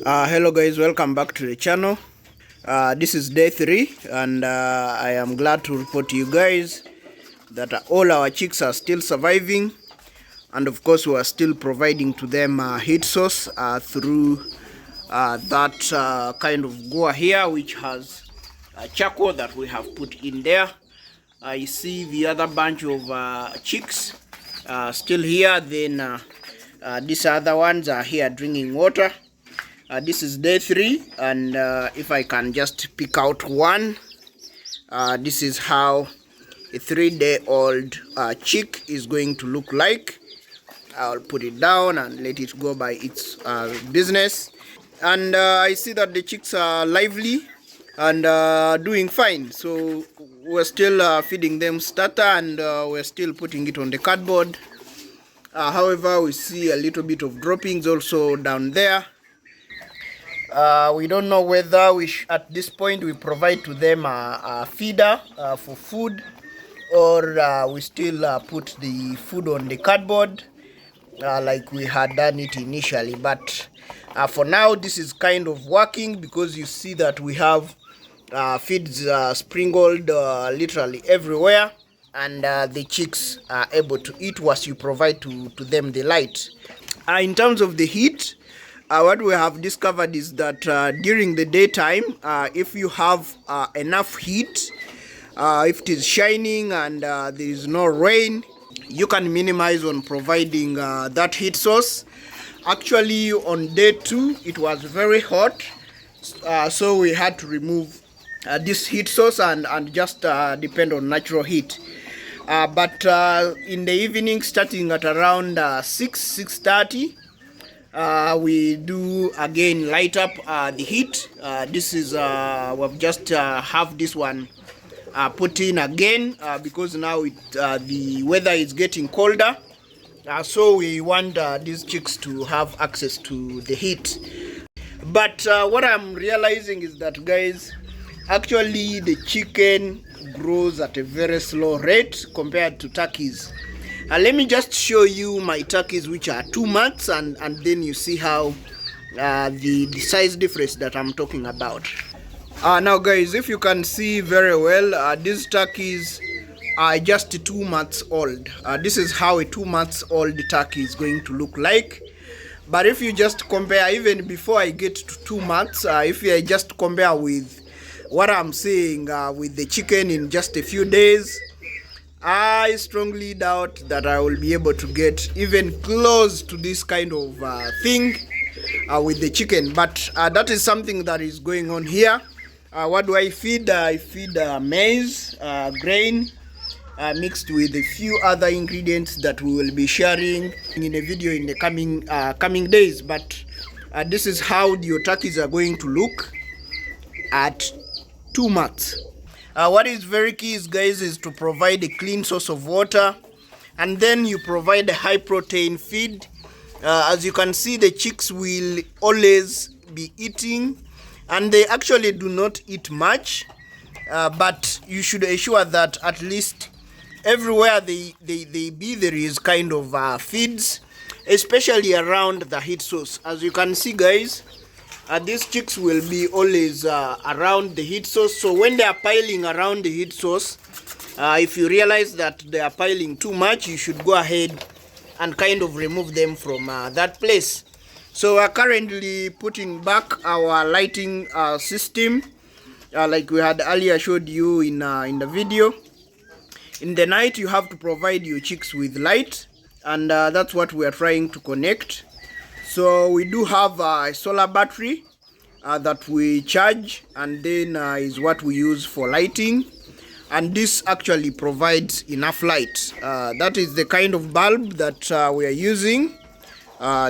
Hello guys, welcome back to the channel. This is day 3 and I am glad to report to you guys that all our chicks are still surviving, and of course we are still providing to them heat source through that kind of goa here, which has charcoal that we have put in there. I see the other bunch of chicks still here. Then these other ones are here drinking water. This is day 3, and if I can just pick out one, this is how a 3-day-old chick is going to look like. I'll put it down and let it go by its business. And I see that the chicks are lively and doing fine. So we're still feeding them starter, and we're still putting it on the cardboard. However, we see a little bit of droppings also down there. We don't know whether at this point we provide to them a feeder for food, or we still put the food on the cardboard like we had done it initially. But for now, this is kind of working, because you see that we have feeds sprinkled literally everywhere, and the chicks are able to eat once you provide to them the light. In terms of the heat, what we have discovered is that during the daytime, if you have enough heat, if it is shining and there is no rain, you can minimize on providing that heat source. Actually, on day 2, it was very hot, so we had to remove this heat source and just depend on natural heat. But in the evening, starting at around 6:30, we do again light up the heat. This is we've just have this one put in again because now the weather is getting colder, so we want these chicks to have access to the heat. But what I'm realizing is that, guys, actually the chicken grows at a very slow rate compared to turkeys. Let me just show you my turkeys, which are 2 months, and then you see how the size difference that I'm talking about. Now guys, if you can see very well, these turkeys are just 2 months old. This is how a 2 months old turkey is going to look like. But if you just compare, even before I get to 2 months, if I just compare with what I'm seeing with the chicken in just a few days, I strongly doubt that I will be able to get even close to this kind of thing with the chicken. But that is something that is going on here. What do I feed? I feed maize, grain, mixed with a few other ingredients that we will be sharing in a video in the coming days. But this is how your turkeys are going to look at 2 months. What is very key is, guys, is to provide a clean source of water, and then you provide a high protein feed. As you can see, the chicks will always be eating, and they actually do not eat much, but you should ensure that at least everywhere they be, there is kind of feeds, especially around the heat source. As you can see, guys, these chicks will be always around the heat source. So when they are piling around the heat source, if you realize that they are piling too much, you should go ahead and kind of remove them from that place. So we're currently putting back our lighting system, like we had earlier showed you in the video. In the night, you have to provide your chicks with light, and that's what we are trying to connect. So we do have a solar battery that we charge, and then is what we use for lighting, and this actually provides enough light. That is the kind of bulb that we are using.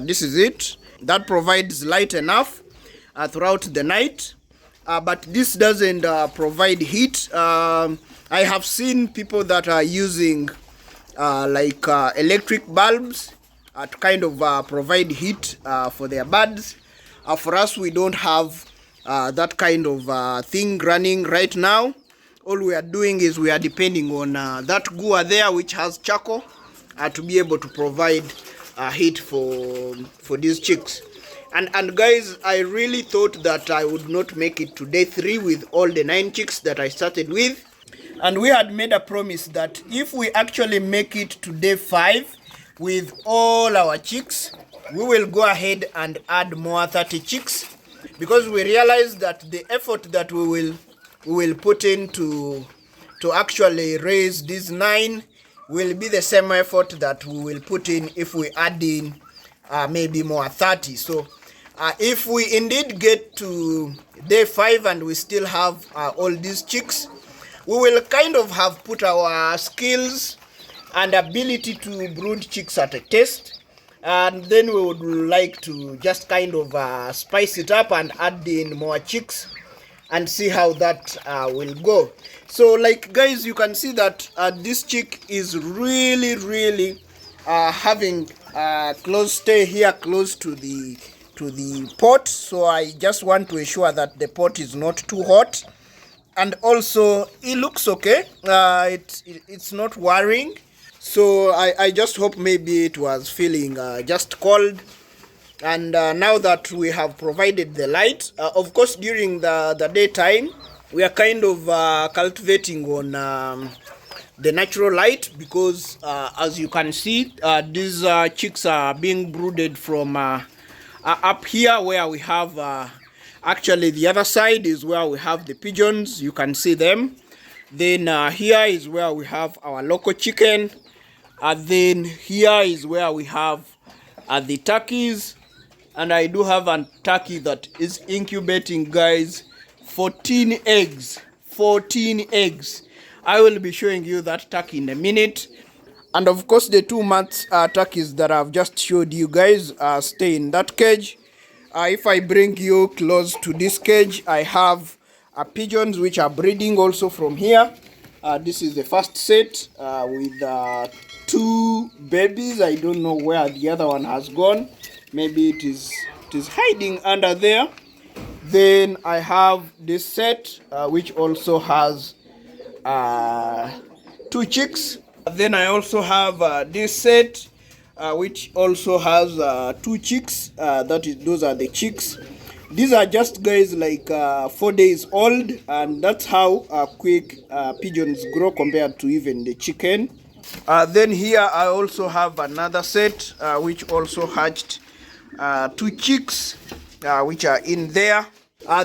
This is it. That provides light enough throughout the night, but this doesn't provide heat. I have seen people that are using like electric bulbs to kind of provide heat for their birds. For us, we don't have that kind of thing running right now. All we are doing is we are depending on that goa there, which has charcoal, to be able to provide heat for these chicks. And guys, I really thought that I would not make it to day 3 with all the 9 chicks that I started with. And we had made a promise that if we actually make it to day 5 with all our chicks, we will go ahead and add more 30 chicks, because we realized that the effort that we will put in to actually raise these 9 will be the same effort that we will put in if we add in maybe more 30. So if we indeed get to day 5 and we still have all these chicks, we will kind of have put our skills and ability to brood chicks at a test, and then we would like to just kind of spice it up and add in more chicks and see how that will go. So like guys, you can see that this chick is really having a close stay here close to the pot. So I just want to ensure that the pot is not too hot, and also it looks okay. It's not worrying. So I just hope maybe it was feeling just cold. And now that we have provided the light, of course during the daytime we are kind of cultivating on the natural light, because as you can see, these chicks are being brooded from up here where we have actually the other side is where we have the pigeons. You can see them. Then here is where we have our local chicken. Then here is where we have the turkeys. And I do have a turkey that is incubating, guys, 14 eggs. 14 eggs. I will be showing you that turkey in a minute. And of course the 2 months turkeys that I've just showed you guys stay in that cage. If I bring you close to this cage, I have pigeons which are breeding also from here. This is the first set with 2 babies. I don't know where the other one has gone. Maybe it is hiding under there. Then I have this set which also has 2 chicks. Then I also have this set which also has 2 chicks. Those are the chicks. These are just guys like 4 days old, and that's how quick pigeons grow compared to even the chicken. Then here I also have another set which also hatched 2 chicks which are in there.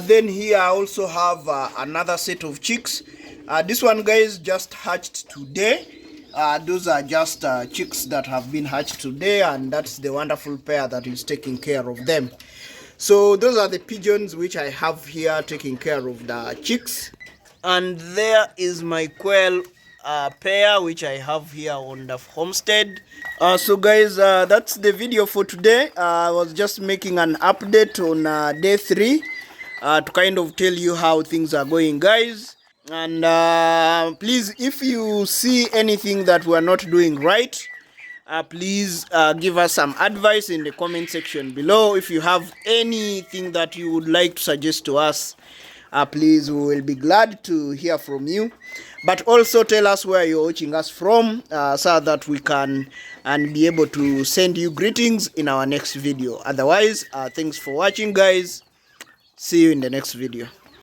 Then here I also have another set of chicks. This one, guys, just hatched today. Those are just chicks that have been hatched today, and that's the wonderful pair that is taking care of them. So those are the pigeons which I have here taking care of the chicks. And there is my quail pair which I have here on the homestead. So guys, that's the video for today. I was just making an update on day 3 to kind of tell you how things are going, guys. And please, if you see anything that we're not doing right, please give us some advice in the comment section below. If you have anything that you would like to suggest to us, please, we will be glad to hear from you. But also tell us where you're watching us from, so that we can and be able to send you greetings in our next video. Otherwise, thanks for watching, guys. See you in the next video.